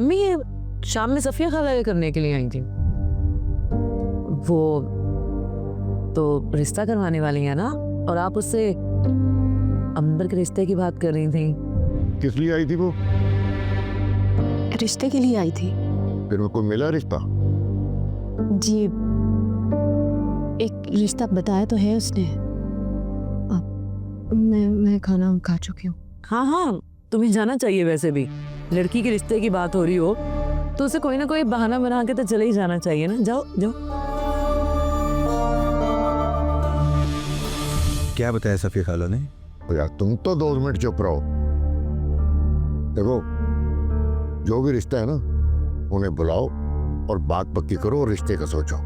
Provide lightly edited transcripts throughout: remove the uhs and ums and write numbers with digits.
अम्मी ये शाम में सफिया खाला करने के लिए आई थी। वो तो रिश्ता करवाने वाली है ना, और आप उससे अंबर के रिश्ते की बात कर रही थी। किस लिए आई थी वो? रिश्ते के लिए आई थी। फिर वो कोई मिला रिश्ता? जी, एक रिश्ता बताया तो है उसने। मैं खाना खा चुकी हूँ। हाँ हाँ, तुम्हें जाना चाहिए। वैसे भी लड़की के रिश्ते की बात हो रही हो तो उसे कोई ना कोई बहाना बना के तो चले ही जाना चाहिए ना। जाओ जाओ। क्या बताया सफिया खाला ने? यार तुम तो 2 मिनट चुप रहो। देखो, जो भी रिश्ता है ना, उन्हें बुलाओ और बात पक्की करो और रिश्ते का सोचो।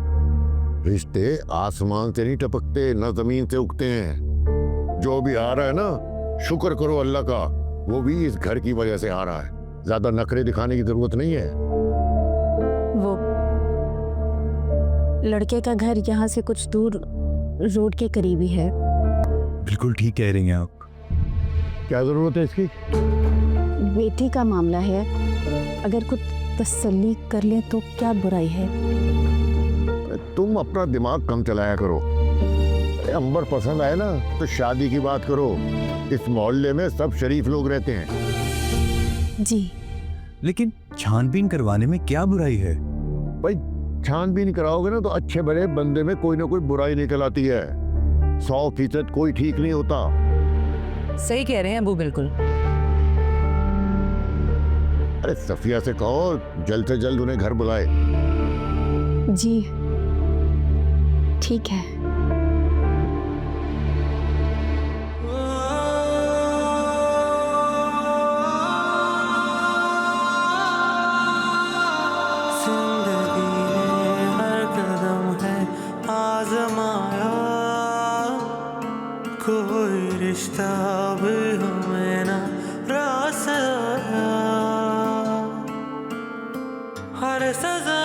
रिश्ते आसमान से नहीं टपकते, ना जमीन से उगते हैं। जो भी आ रहा है ना, शुक्र करो अल्लाह का, वो भी इस घर की वजह से आ रहा है। ज्यादा नखरे दिखाने की जरूरत नहीं है। वो लड़के का घर यहाँ से कुछ दूर रोड के करीब ही है। बिल्कुल ठीक कह रही हैं आप। क्या जरूरत है इसकी? बेटी का मामला है, अगर कुछ तसल्ली कर ले तो क्या बुराई है। तुम अपना दिमाग कम चलाया करो। अंबर पसंद आए ना तो शादी की बात करो। इस मोहल्ले में सब शरीफ लोग रहते हैं। जी, लेकिन छानबीन करवाने में क्या बुराई है? भाई, छानबीन कराओगे ना तो अच्छे बड़े बंदे में कोई ना कोई बुराई निकल आती है। 100% कोई ठीक नहीं होता। सही कह रहे हैं अबू, बिल्कुल। अरे सफिया से कहो जल्द से जल्द उन्हें घर बुलाए। जी ठीक है। जिंदगी ने हर कदम है आजमाया, कोई रिश्ता भी हमें ना रास आया। हर सजा